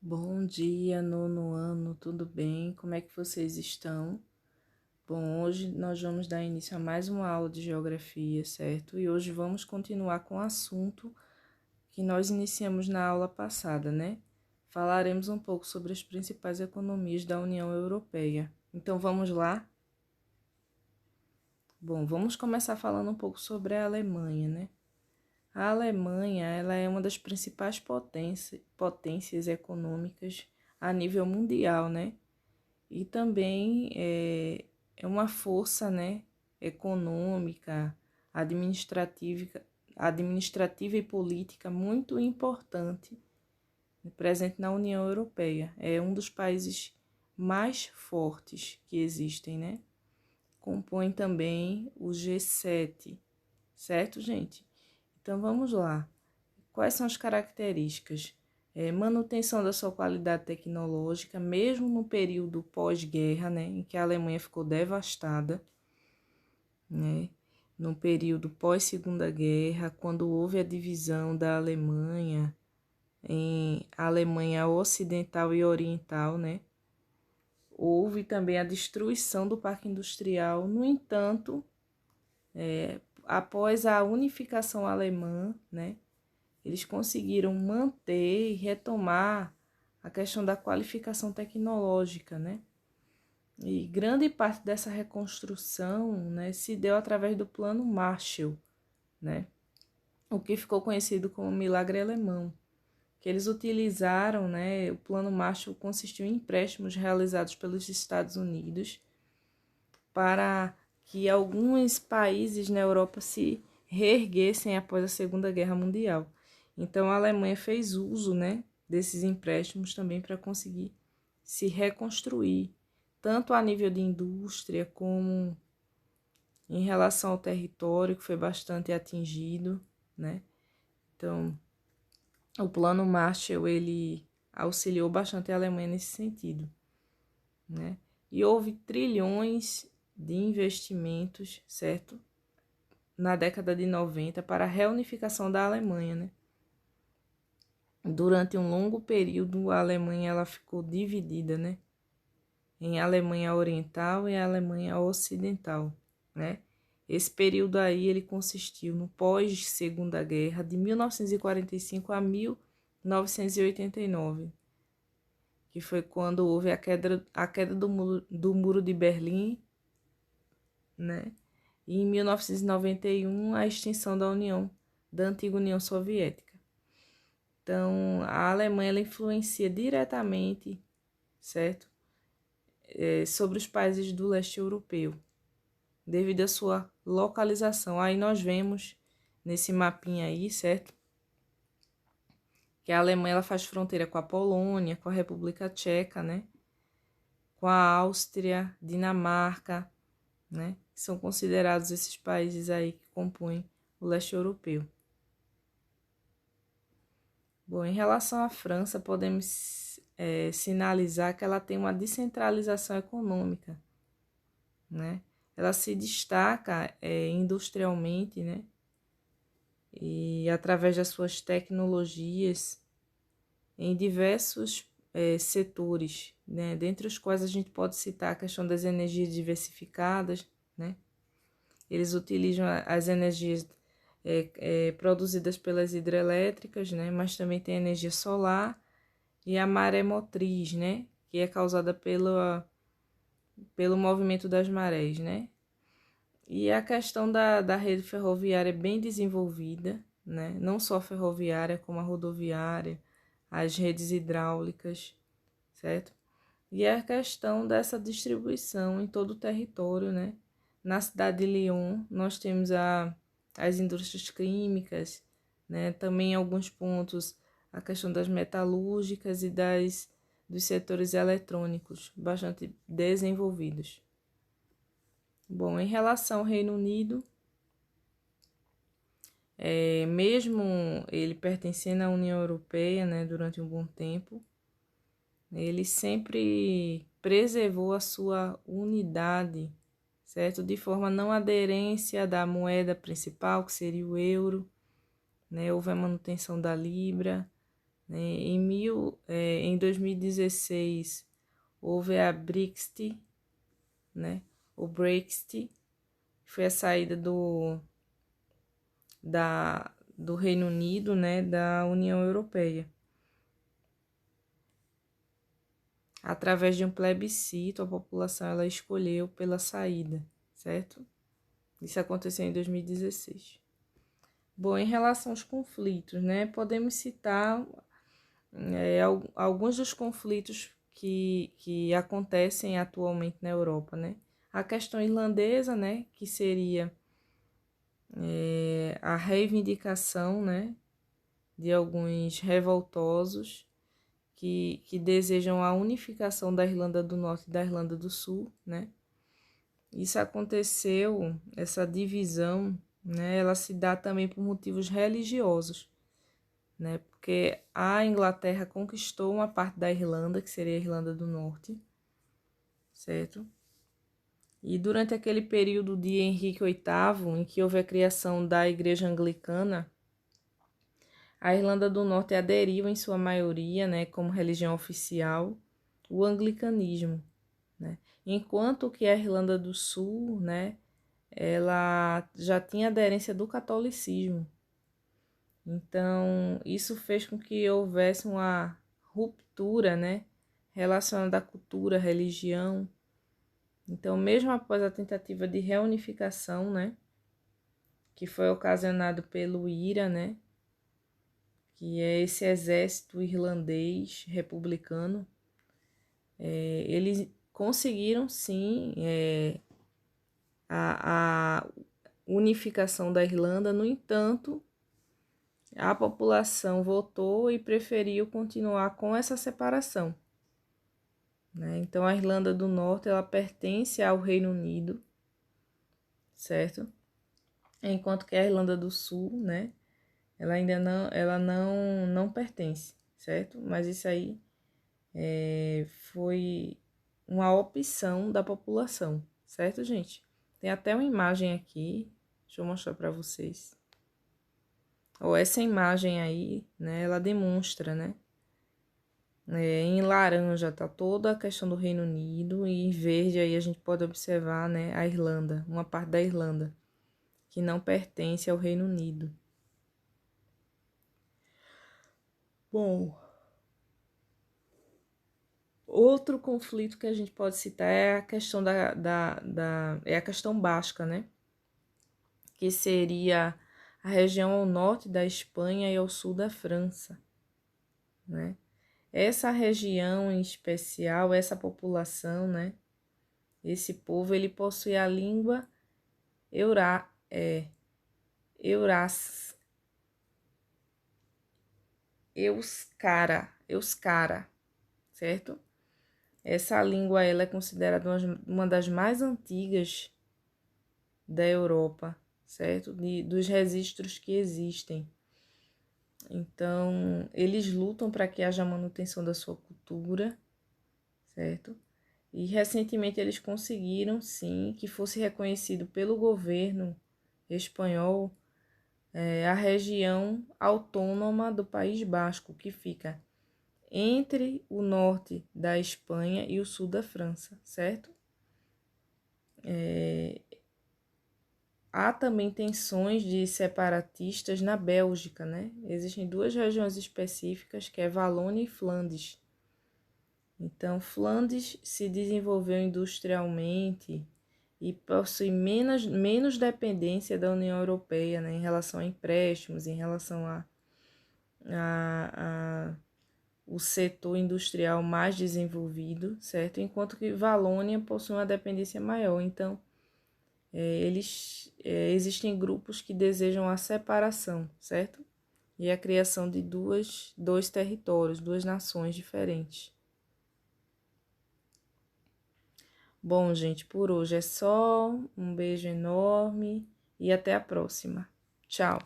Bom dia, nono ano, tudo bem? Como é que vocês estão? Bom, hoje nós vamos dar início a mais uma aula de geografia, certo? E hoje vamos continuar com o assunto que nós iniciamos na aula passada, né? Falaremos um pouco sobre as principais economias da União Europeia. Então vamos lá? Bom, vamos começar falando um pouco sobre a Alemanha, né? A Alemanha, ela é uma das principais potências econômicas a nível mundial, né? E também é uma força, né, econômica, administrativa e política muito importante presente na União Europeia. É um dos países mais fortes que existem, né? Compõe também o G7, certo, gente? Então vamos lá. Quais são as características? Manutenção da sua qualidade tecnológica, mesmo no período pós-guerra, né, em que a Alemanha ficou devastada, né, no período pós-Segunda Guerra, quando houve a divisão da Alemanha em Alemanha Ocidental e Oriental, né, houve também a destruição do parque industrial. No entanto, após a unificação alemã, né, eles conseguiram manter e retomar a questão da qualificação tecnológica, né? E grande parte dessa reconstrução, né, se deu através do Plano Marshall, né? O que ficou conhecido como Milagre Alemão, que eles utilizaram, né? O Plano Marshall consistiu em empréstimos realizados pelos Estados Unidos para que alguns países na Europa se reerguessem após a Segunda Guerra Mundial. Então a Alemanha fez uso, né, desses empréstimos também para conseguir se reconstruir, tanto a nível de indústria como em relação ao território, que foi bastante atingido, né? Então, o Plano Marshall, ele auxiliou bastante a Alemanha nesse sentido, né? E houve trilhões de investimentos, certo? Na década de 90 para a reunificação da Alemanha, né? Durante um longo período, a Alemanha ela ficou dividida, né? Em Alemanha Oriental e Alemanha Ocidental, né? Esse período aí ele consistiu no pós-Segunda Guerra, de 1945 a 1989, que foi quando houve a queda do muro de Berlim, né? E em 1991 a extinção da antiga União Soviética. Então, a Alemanha ela influencia diretamente, certo? Sobre os países do leste europeu, devido à sua localização. Aí nós vemos nesse mapinha aí, certo? Que a Alemanha ela faz fronteira com a Polônia, com a República Tcheca, né? Com a Áustria, Dinamarca, né? São considerados esses países aí que compõem o leste europeu. Bom, em relação à França, podemos sinalizar que ela tem uma descentralização econômica, né? Ela se destaca industrialmente, né? E através das suas tecnologias em diversos setores, né? Dentre os quais a gente pode citar a questão das energias diversificadas, né? Eles utilizam as energias produzidas pelas hidrelétricas, né? Mas também tem a energia solar e a maré motriz, né? Que é causada pelo movimento das marés, né? E a questão da rede ferroviária é bem desenvolvida, né? Não só a ferroviária, como a rodoviária, as redes hidráulicas, certo? E a questão dessa distribuição em todo o território, né? Na cidade de Lyon, nós temos as indústrias químicas, né? Também em alguns pontos a questão das metalúrgicas e dos setores eletrônicos, bastante desenvolvidos. Bom, em relação ao Reino Unido, mesmo ele pertencendo à União Europeia, né, durante um bom tempo, ele sempre preservou a sua unidade, certo? De forma a não aderência da moeda principal, que seria o euro, né? Houve a manutenção da libra, né? Em 2016 houve a Brexit, né? O Brexit foi a saída do Reino Unido, né, da União Europeia. Através de um plebiscito, a população ela escolheu pela saída, certo? Isso aconteceu em 2016. Bom, em relação aos conflitos, né, podemos citar alguns dos conflitos que acontecem atualmente na Europa, né? A questão irlandesa, né, que seria a reivindicação, né, de alguns revoltosos que desejam a unificação da Irlanda do Norte e da Irlanda do Sul, né? Isso aconteceu, essa divisão, né, ela se dá também por motivos religiosos, né? Porque a Inglaterra conquistou uma parte da Irlanda, que seria a Irlanda do Norte, certo? E durante aquele período de Henrique VIII, em que houve a criação da Igreja Anglicana, a Irlanda do Norte aderiu em sua maioria, né, como religião oficial, o anglicanismo, né? Enquanto que a Irlanda do Sul, né, ela já tinha aderência do catolicismo. Então, isso fez com que houvesse uma ruptura, né, relacionada à cultura, à religião. Então, mesmo após a tentativa de reunificação, né, que foi ocasionado pelo IRA, né, que é esse exército irlandês republicano, eles conseguiram sim a unificação da Irlanda. No entanto, a população votou e preferiu continuar com essa separação, né? Então a Irlanda do Norte ela pertence ao Reino Unido, certo? Enquanto que a Irlanda do Sul, né, ela ainda não pertence, certo? Mas isso aí foi uma opção da população, certo, gente? Tem até uma imagem aqui, deixa eu mostrar para vocês. Ou essa imagem aí, né, ela demonstra, né? Em laranja tá toda a questão do Reino Unido e em verde aí a gente pode observar, né, a Irlanda, uma parte da Irlanda que não pertence ao Reino Unido. Bom, outro conflito que a gente pode citar é a questão é a questão basca, né? Que seria a região ao norte da Espanha e ao sul da França, né? Essa região em especial, essa população, né? Esse povo, ele possui a língua euskara, certo? Essa língua ela é considerada uma das mais antigas da Europa, certo? Dos registros que existem. Então, eles lutam para que haja manutenção da sua cultura, certo? E recentemente eles conseguiram, sim, que fosse reconhecido pelo governo espanhol a região autônoma do País Basco, que fica entre o norte da Espanha e o sul da França, certo? Há também tensões de separatistas na Bélgica, né? Existem duas regiões específicas, que é Valônia e Flandes. Então, Flandes se desenvolveu industrialmente e possui menos dependência da União Europeia, né, em relação a empréstimos, em relação a o setor industrial mais desenvolvido, certo? Enquanto que Valônia possui uma dependência maior. Então, existem grupos que desejam a separação, certo? E a criação de dois territórios, duas nações diferentes. Bom, gente, por hoje é só. Um beijo enorme e até a próxima. Tchau!